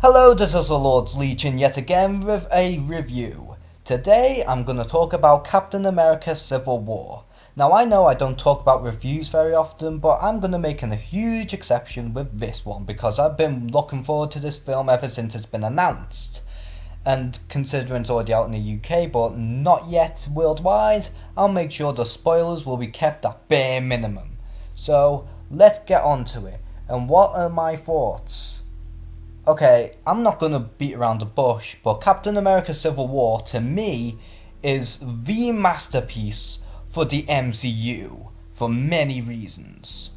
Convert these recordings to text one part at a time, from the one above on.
Hello, this is the Lord's Legion yet again with a review. Today I'm going to talk about Captain America Civil War. Now I know I don't talk about reviews very often, but I'm going to make a huge exception with this one because I've been looking forward to this film ever since it's been announced. And considering it's already out in the UK but not yet worldwide, I'll make sure the spoilers will be kept at bare minimum. So let's get on to it. And what are my thoughts? Okay, I'm not going to beat around the bush, but Captain America Civil War, to me, is the masterpiece for the MCU, for many reasons.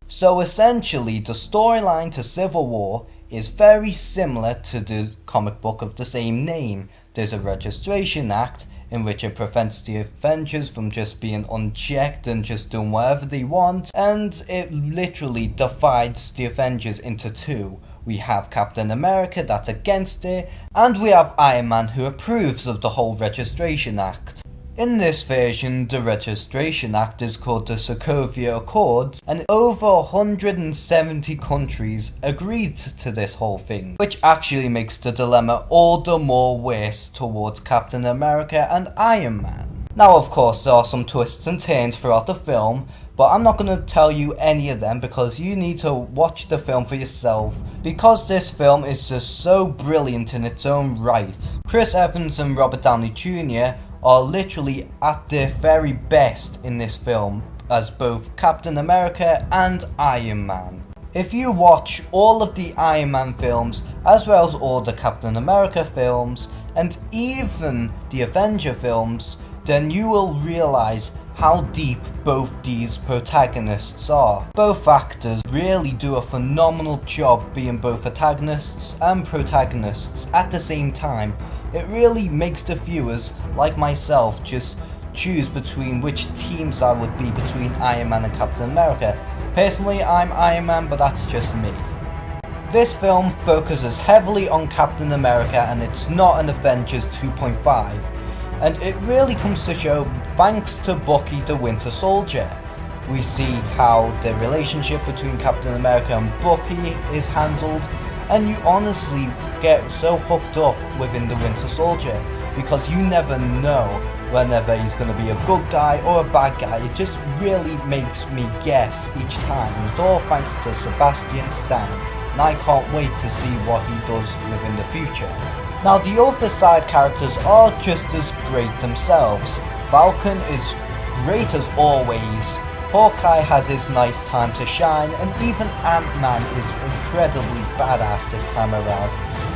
So essentially, the storyline to Civil War is very similar to the comic book of the same name. There's a registration act in which it prevents the Avengers from just being unchecked and just doing whatever they want, and it literally divides the Avengers into two. We have Captain America that's against it, and we have Iron Man who approves of the whole Registration Act. In this version, the Registration Act is called the Sokovia Accords, and over 170 countries agreed to this whole thing, which actually makes the dilemma all the more worse towards Captain America and Iron Man. Now of course there are some twists and turns throughout the film, but I'm not going to tell you any of them because you need to watch the film for yourself, because this film is just so brilliant in its own right. Chris Evans and Robert Downey Jr. are literally at their very best in this film as both Captain America and Iron Man. If you watch all of the Iron Man films as well as all the Captain America films and even the Avenger films, then you will realise how deep both these protagonists are. Both actors really do a phenomenal job being both antagonists and protagonists at the same time. It really makes the viewers, like myself, just choose between which teams I would be between Iron Man and Captain America. Personally, I'm Iron Man, but that's just me. This film focuses heavily on Captain America, and it's not an Avengers 2.5. And it really comes to show thanks to Bucky the Winter Soldier. We see how the relationship between Captain America and Bucky is handled, and you honestly get so hooked up within the Winter Soldier because you never know whenever he's going to be a good guy or a bad guy. It just really makes me guess each time, and it's all thanks to Sebastian Stan, and I can't wait to see what he does within the future. Now the other side characters are just as great themselves. Falcon is great as always, Hawkeye has his nice time to shine, and even Ant-Man is incredibly badass this time around,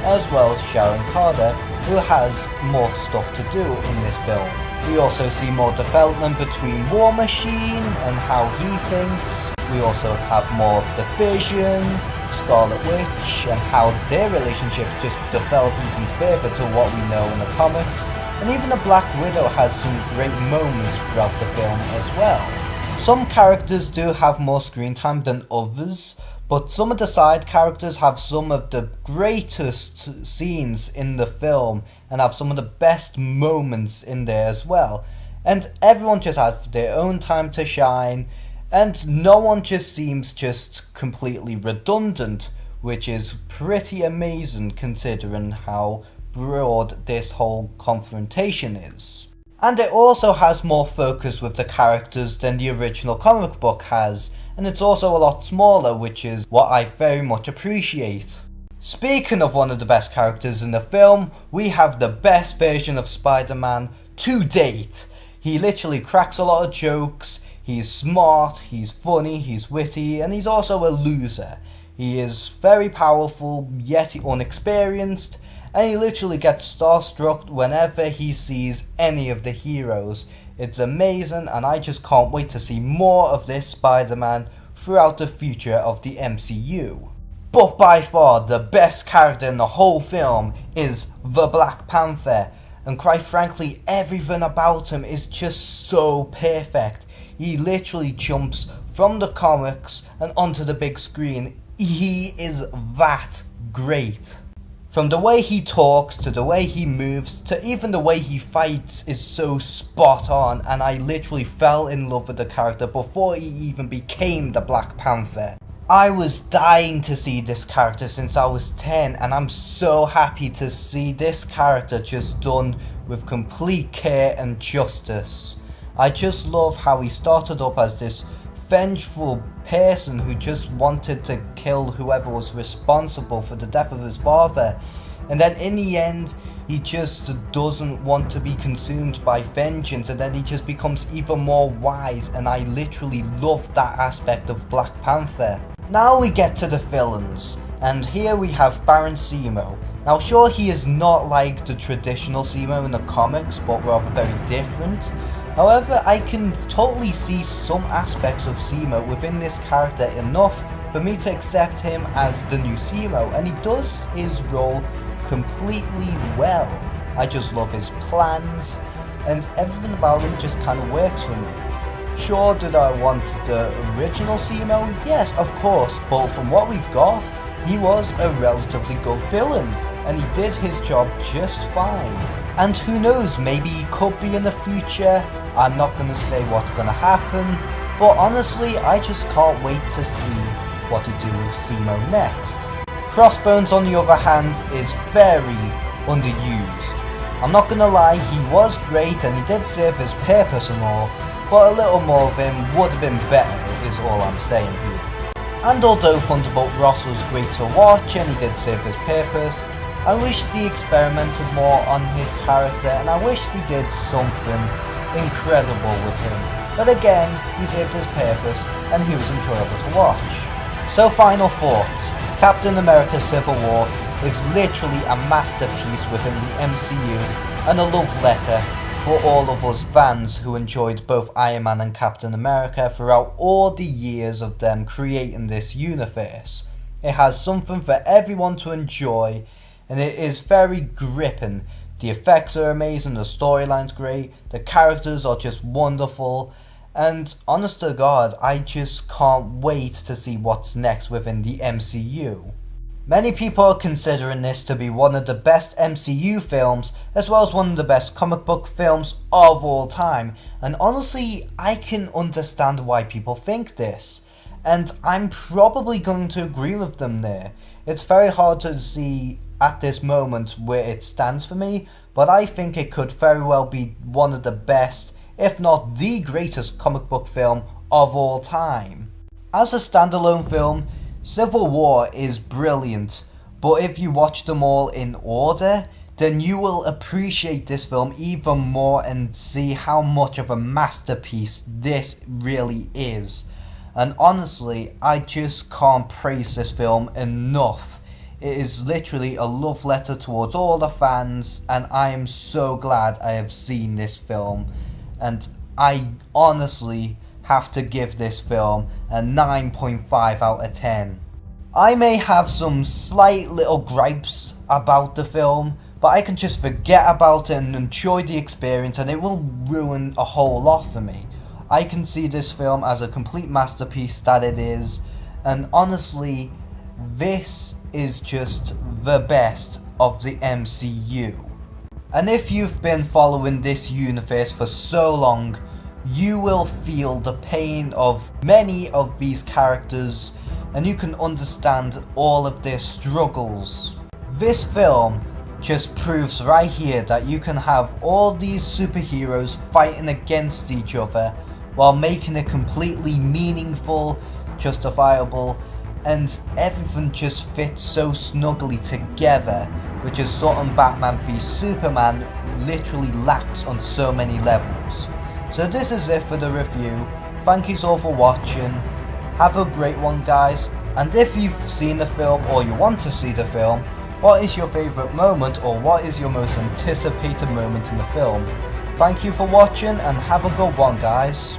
as well as Sharon Carter, who has more stuff to do in this film. We also see more development between War Machine and how he thinks. We also have more of the Vision, Scarlet Witch, and how their relationship just developed even further to what we know in the comics, and even the Black Widow has some great moments throughout the film as well. Some characters do have more screen time than others, but some of the side characters have some of the greatest scenes in the film and have some of the best moments in there as well. And everyone just has their own time to shine, and no one just seems just completely redundant, which is pretty amazing considering how broad this whole confrontation is. And it also has more focus with the characters than the original comic book has, and it's also a lot smaller, which is what I very much appreciate. Speaking of one of the best characters in the film, we have the best version of Spider-Man to date. He literally cracks a lot of jokes. He's smart, he's funny, he's witty, and he's also a loser. He is very powerful, yet unexperienced, and he literally gets starstruck whenever he sees any of the heroes. It's amazing, and I just can't wait to see more of this Spider-Man throughout the future of the MCU. But by far, the best character in the whole film is the Black Panther, and quite frankly, everything about him is just so perfect. He literally jumps from the comics and onto the big screen. He is that great. From the way he talks, to the way he moves, to even the way he fights is so spot on, and I literally fell in love with the character before he even became the Black Panther. I was dying to see this character since I was 10, and I'm so happy to see this character just done with complete care and justice. I just love how he started up as this vengeful person who just wanted to kill whoever was responsible for the death of his father, and then in the end he just doesn't want to be consumed by vengeance, and then he just becomes even more wise, and I literally love that aspect of Black Panther. Now we get to the villains, and here we have Baron Zemo. Now sure, he is not like the traditional Zemo in the comics, but rather very different. However, I can totally see some aspects of Zemo within this character enough for me to accept him as the new Zemo, and he does his role completely well. I just love his plans, and everything about him just kind of works for me. Sure, did I want the original Zemo? Yes, of course, but from what we've got, he was a relatively good villain, and he did his job just fine. And who knows, maybe he could be in the future. I'm not going to say what's going to happen, but honestly, I just can't wait to see what to do with Zemo next. Crossbones, on the other hand, is very underused. I'm not going to lie, he was great and he did serve his purpose and all, but a little more of him would have been better, is all I'm saying here. And although Thunderbolt Ross was great to watch and he did serve his purpose, I wished he experimented more on his character, and I wished he did something incredible with him. But again, he served his purpose and he was enjoyable to watch. So final thoughts. Captain America Civil War is literally a masterpiece within the MCU and a love letter for all of us fans who enjoyed both Iron Man and Captain America throughout all the years of them creating this universe. It has something for everyone to enjoy, and it is very gripping. The effects are amazing, the storyline's great, the characters are just wonderful, and honest to God, I just can't wait to see what's next within the MCU. Many people are considering this to be one of the best MCU films, as well as one of the best comic book films of all time, and honestly, I can understand why people think this, and I'm probably going to agree with them there. It's very hard to see at this moment where it stands for me, but I think it could very well be one of the best, if not the greatest comic book film of all time. As a standalone film, Civil War is brilliant, but if you watch them all in order, then you will appreciate this film even more and see how much of a masterpiece this really is. And honestly, I just can't praise this film enough. It is literally a love letter towards all the fans, and I am so glad I have seen this film, and I honestly have to give this film a 9.5 out of 10. I may have some slight little gripes about the film, but I can just forget about it and enjoy the experience, and it will ruin a whole lot for me. I can see this film as a complete masterpiece that it is, and honestly, this is just the best of the MCU. And if you've been following this universe for so long, you will feel the pain of many of these characters, and you can understand all of their struggles. This film just proves right here that you can have all these superheroes fighting against each other while making it completely meaningful, justifiable, and everything just fits so snugly together, which is something Batman v Superman literally lacks on so many levels. So this is it for the review. Thank you all for watching. Have a great one, guys. And if you've seen the film or you want to see the film, what is your favourite moment or what is your most anticipated moment in the film? Thank you for watching and have a good one, guys.